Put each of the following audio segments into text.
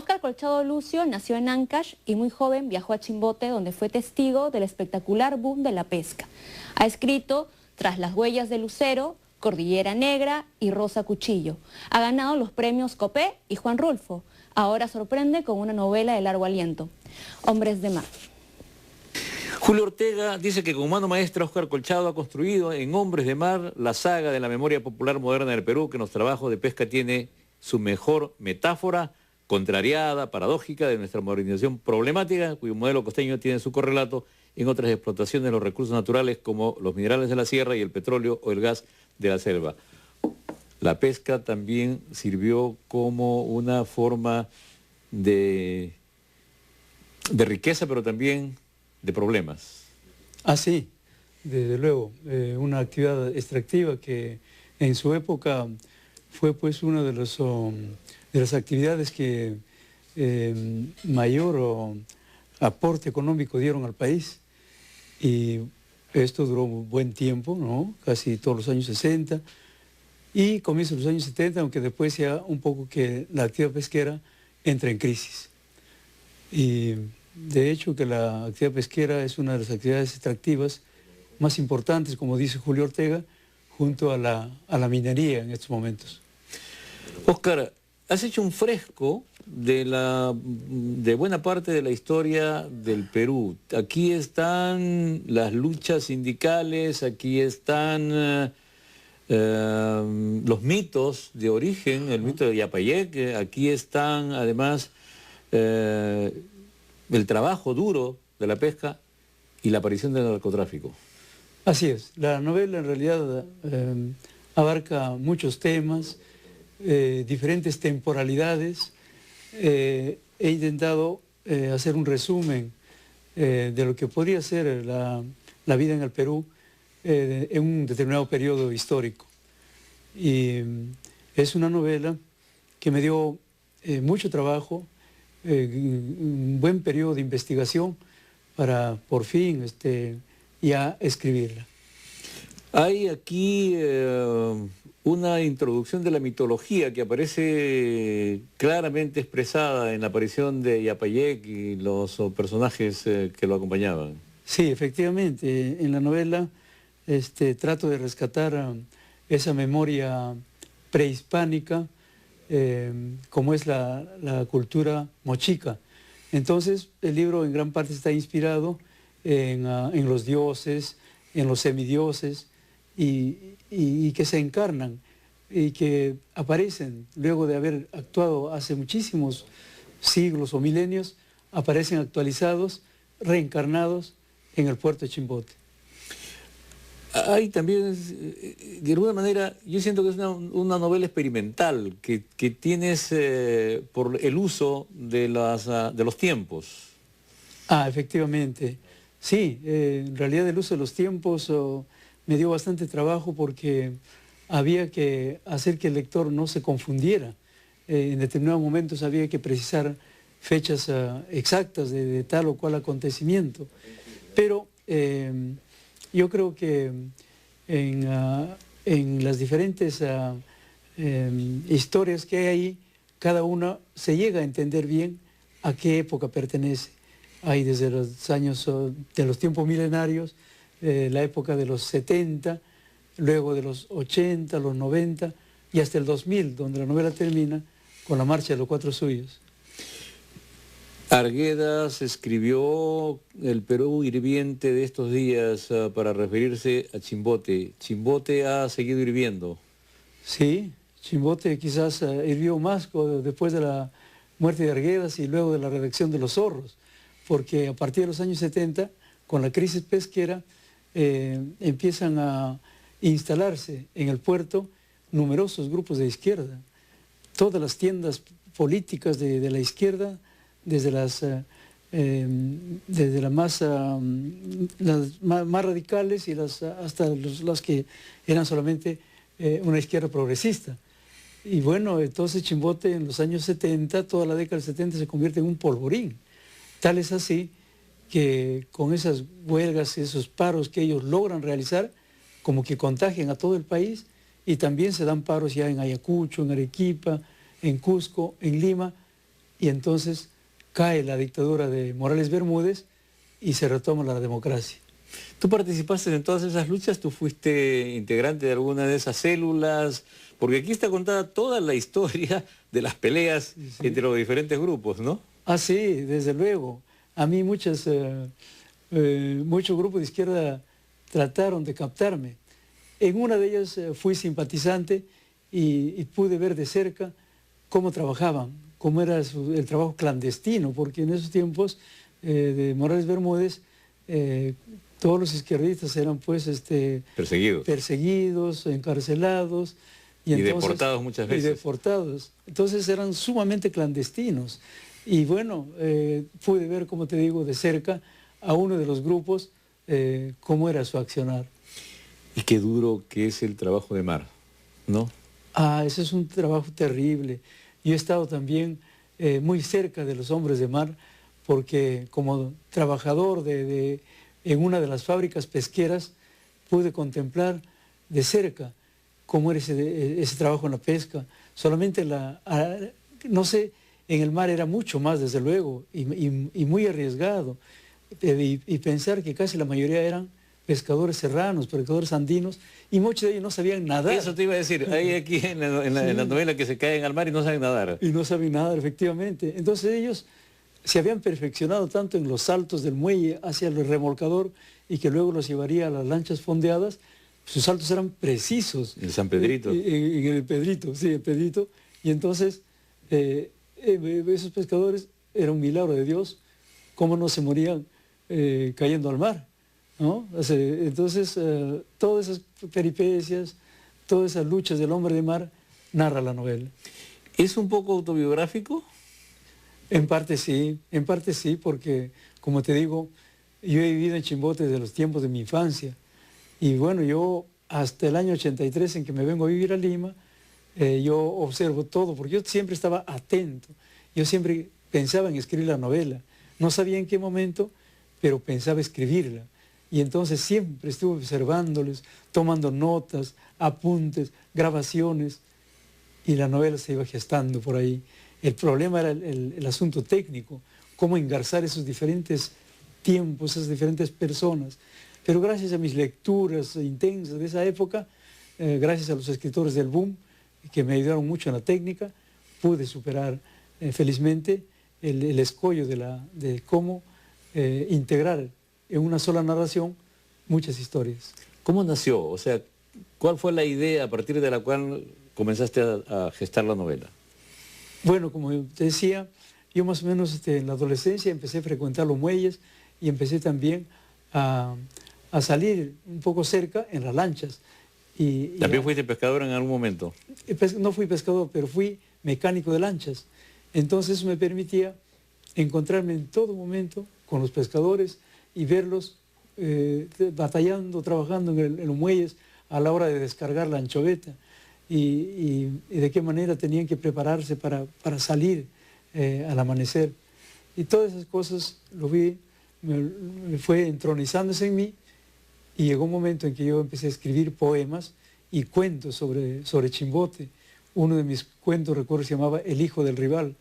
Óscar Colchado Lucio nació en Ancash y muy joven viajó a Chimbote, donde fue testigo del espectacular boom de la pesca. Ha escrito Tras las huellas de Lucero, Cordillera Negra y Rosa Cuchillo. Ha ganado los premios Copé y Juan Rulfo. Ahora sorprende con una novela de largo aliento, Hombres de Mar. Julio Ortega dice que como mano maestra Óscar Colchado ha construido en Hombres de Mar la saga de la memoria popular moderna del Perú, que en los trabajos de pesca tiene su mejor metáfora, contrariada, paradójica, de nuestra modernización problemática, cuyo modelo costeño tiene su correlato en otras explotaciones de los recursos naturales como los minerales de la sierra y el petróleo o el gas de la selva. La pesca también sirvió como una forma de riqueza, pero también de problemas. Ah, sí, desde luego, una actividad extractiva que en su época fue pues una de las actividades que mayor aporte económico dieron al país, y esto duró un buen tiempo, ¿no? Casi todos los años 60 y comienzos de los años 70, aunque después ya un poco que la actividad pesquera entra en crisis. Y de hecho que la actividad pesquera es una de las actividades extractivas más importantes, como dice Julio Ortega, junto a la minería en estos momentos. Óscar, has hecho un fresco de buena parte de la historia del Perú. Aquí están las luchas sindicales, aquí están los mitos de origen, el mito de Yapayek, aquí están además el trabajo duro de la pesca y la aparición del narcotráfico. Así es, la novela en realidad abarca muchos temas, diferentes temporalidades. He intentado hacer un resumen de lo que podría ser la vida en el Perú en un determinado periodo histórico. Y es una novela que me dio mucho trabajo, un buen periodo de investigación para por fin ya escribirla. Hay aquí una introducción de la mitología que aparece claramente expresada en la aparición de Yapayek y los personajes que lo acompañaban. Sí, efectivamente, en la novela trato de rescatar esa memoria prehispánica, como es la cultura mochica. Entonces, el libro en gran parte está inspirado en los dioses, en los semidioses, y que se encarnan y que aparecen luego de haber actuado hace muchísimos siglos o milenios, aparecen actualizados, reencarnados en el puerto de Chimbote. Hay también, de alguna manera, yo siento que es una novela experimental que tienes por el uso de los tiempos. Ah, efectivamente. Sí, en realidad el uso de los tiempos me dio bastante trabajo porque había que hacer que el lector no se confundiera. En determinados momentos había que precisar fechas exactas de tal o cual acontecimiento. Pero yo creo que en las diferentes historias que hay ahí, cada una se llega a entender bien a qué época pertenece. Hay desde los años de los tiempos milenarios, la época de los 70, luego de los 80, los 90 y hasta el 2000, donde la novela termina con la marcha de los 4 suyos. Arguedas escribió El Perú hirviente de estos días para referirse a Chimbote. ¿Chimbote ha seguido hirviendo? Sí, Chimbote quizás hirvió más después de la muerte de Arguedas y luego de la redacción de Los Zorros, porque a partir de los años 70, con la crisis pesquera, empiezan a instalarse en el puerto numerosos grupos de izquierda. Todas las tiendas políticas de la izquierda, desde las más radicales y hasta las que eran solamente una izquierda progresista. Y bueno, entonces Chimbote en los años 70, toda la década del 70 se convierte en un polvorín. Tal es así que con esas huelgas, esos paros que ellos logran realizar, como que contagian a todo el país, y también se dan paros ya en Ayacucho, en Arequipa, en Cusco, en Lima, y entonces cae la dictadura de Morales Bermúdez y se retoma la democracia. ¿Tú participaste en todas esas luchas? ¿Tú fuiste integrante de alguna de esas células? Porque aquí está contada toda la historia de las peleas entre los diferentes grupos, ¿no? Ah, sí, desde luego. A mí muchos grupos de izquierda trataron de captarme. En una de ellas fui simpatizante y pude ver de cerca cómo trabajaban, cómo era el trabajo clandestino, porque en esos tiempos de Morales Bermúdez todos los izquierdistas eran pues perseguidos, encarcelados. Y entonces, deportados muchas veces. Y deportados. Entonces eran sumamente clandestinos. Y bueno, pude ver, como te digo, de cerca a uno de los grupos cómo era su accionar. Y qué duro que es el trabajo de mar, ¿no? Ah, ese es un trabajo terrible. Yo he estado también muy cerca de los hombres de mar, porque como trabajador en una de las fábricas pesqueras pude contemplar de cerca cómo era ese trabajo en la pesca. Solamente no sé, en el mar era mucho más, desde luego, y muy arriesgado. Y pensar que casi la mayoría eran pescadores serranos, pescadores andinos, y muchos de ellos no sabían nadar. Eso te iba a decir, hay aquí en la novela que se caen al mar y no saben nadar. Y no saben nadar, efectivamente. Entonces ellos se habían perfeccionado tanto en los saltos del muelle hacia el remolcador y que luego los llevaría a las lanchas fondeadas. Sus saltos eran precisos. En San Pedrito. En el Pedrito, sí, el Pedrito. Y entonces esos pescadores, era un milagro de Dios, cómo no se morían cayendo al mar, ¿no? Entonces, todas esas peripecias, todas esas luchas del hombre de mar, narra la novela. ¿Es un poco autobiográfico? En parte sí, porque, como te digo, yo he vivido en Chimbote desde los tiempos de mi infancia. Y bueno, yo hasta el año 83 en que me vengo a vivir a Lima, yo observo todo, porque yo siempre estaba atento. Yo siempre pensaba en escribir la novela. No sabía en qué momento, pero pensaba escribirla. Y entonces siempre estuve observándoles, tomando notas, apuntes, grabaciones, y la novela se iba gestando por ahí. El problema era el asunto técnico, cómo engarzar esos diferentes tiempos, esas diferentes personas. Pero gracias a mis lecturas intensas de esa época, gracias a los escritores del boom, que me ayudaron mucho en la técnica, pude superar felizmente el escollo de cómo integrar en una sola narración muchas historias. ¿Cómo nació? O sea, ¿cuál fue la idea a partir de la cual comenzaste a gestar la novela? Bueno, como te decía, yo más o menos en la adolescencia empecé a frecuentar los muelles y empecé también a salir un poco cerca en las lanchas. ¿También fuiste pescador en algún momento? No fui pescador, pero fui mecánico de lanchas. Entonces eso me permitía encontrarme en todo momento con los pescadores y verlos batallando, trabajando en los muelles a la hora de descargar la anchoveta y de qué manera tenían que prepararse para salir al amanecer. Y todas esas cosas lo vi, me fue entronizándose en mí, y llegó un momento en que yo empecé a escribir poemas y cuentos sobre Chimbote. Uno de mis cuentos, recuerdo, se llamaba El hijo del rival,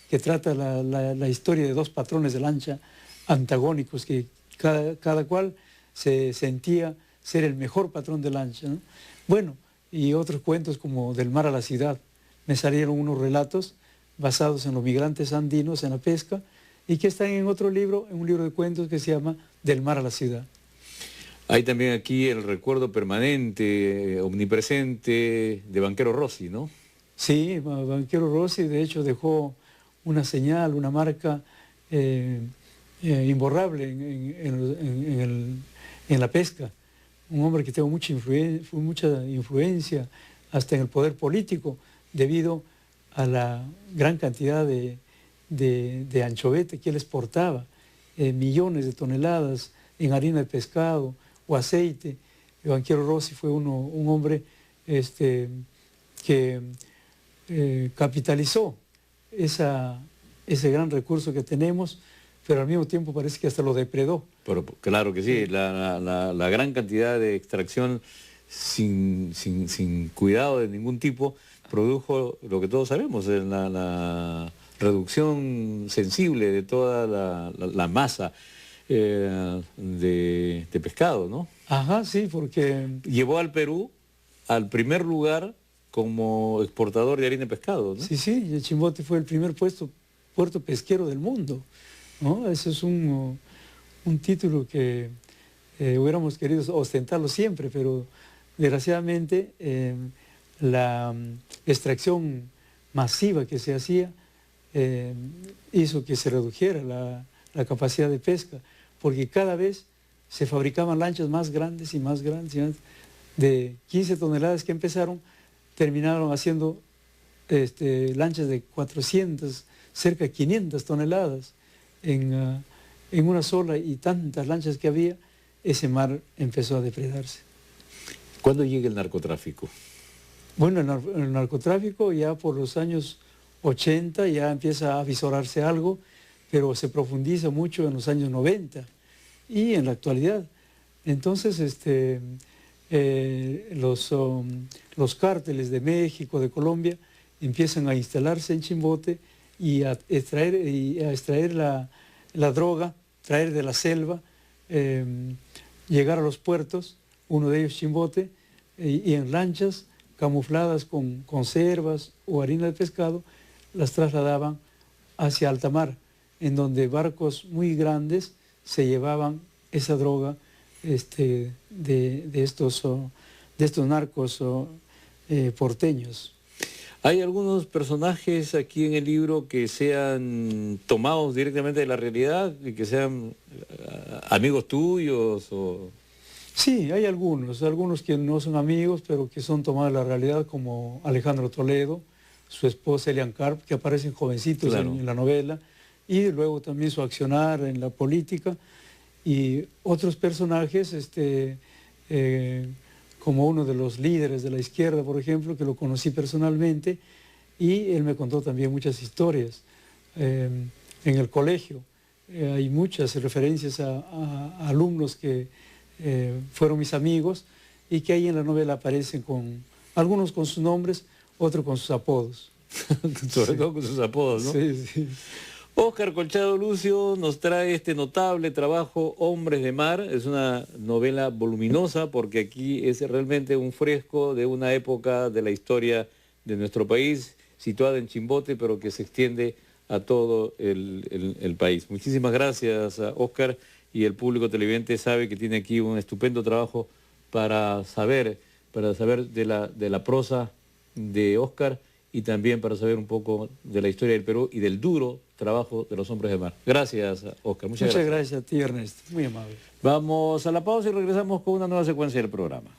que trata la historia de dos patrones de lancha antagónicos, que cada cual se sentía ser el mejor patrón de lancha, ¿no? Bueno, y otros cuentos como Del mar a la ciudad. Me salieron unos relatos basados en los migrantes andinos, en la pesca, y que están en otro libro, en un libro de cuentos que se llama Del mar a la ciudad. Hay también aquí el recuerdo permanente, omnipresente, de Banquero Rossi, ¿no? Sí, Banquero Rossi de hecho dejó una señal, una marca imborrable en la pesca. Un hombre que tuvo mucha influencia hasta en el poder político debido a la gran cantidad de anchovete que él exportaba, millones de toneladas en harina de pescado o aceite. El Banquero Rossi fue un hombre que capitalizó ese gran recurso que tenemos, pero al mismo tiempo parece que hasta lo depredó. Pero, claro que sí, la gran cantidad de extracción sin cuidado de ningún tipo produjo lo que todos sabemos, la reducción sensible de toda la masa de pescado, ¿no? Ajá, sí, porque... Llevó al Perú al primer lugar como exportador de harina de pescado, ¿no? Sí, sí, el Chimbote fue el primer puerto pesquero del mundo, ¿no? Ese es un título que hubiéramos querido ostentarlo siempre, pero desgraciadamente la extracción masiva que se hacía hizo que se redujera la capacidad de pesca, porque cada vez se fabricaban lanchas más grandes y más grandes, y más. De 15 toneladas que empezaron, terminaron haciendo lanchas de 400, cerca de 500 toneladas en una sola, y tantas lanchas que había, ese mar empezó a depredarse. ¿Cuándo llega el narcotráfico? Bueno, el narcotráfico ya por los años 80 ya empieza a visorarse algo, pero se profundiza mucho en los años 90 y en la actualidad. Entonces, los cárteles de México, de Colombia, empiezan a instalarse en Chimbote y a extraer la droga, traer de la selva, llegar a los puertos, uno de ellos Chimbote, y en lanchas camufladas con conservas o harina de pescado, las trasladaban hacia alta mar, en donde barcos muy grandes se llevaban esa droga de estos narcos porteños. ¿Hay algunos personajes aquí en el libro que sean tomados directamente de la realidad y que sean amigos tuyos? Sí, hay algunos que no son amigos, pero que son tomados de la realidad, como Alejandro Toledo, su esposa Elian Carp, que aparecen jovencitos en la novela, y luego también su accionar en la política, y otros personajes, como uno de los líderes de la izquierda, por ejemplo, que lo conocí personalmente, y él me contó también muchas historias. En el colegio hay muchas referencias a alumnos que fueron mis amigos, y que ahí en la novela aparecen algunos con sus nombres, otros con sus apodos. Sobre todo con sus apodos, ¿no? Sí, sí. Óscar Colchado Lucio nos trae este notable trabajo, Hombres de Mar. Es una novela voluminosa porque aquí es realmente un fresco de una época de la historia de nuestro país, situada en Chimbote, pero que se extiende a todo el país. Muchísimas gracias, Óscar, y el público televidente sabe que tiene aquí un estupendo trabajo para saber de la prosa de Óscar, y también para saber un poco de la historia del Perú y del duro trabajo de los hombres de mar. Gracias, Óscar. Muchas gracias. Muchas gracias a ti, Ernesto. Muy amable. Vamos a la pausa y regresamos con una nueva secuencia del programa.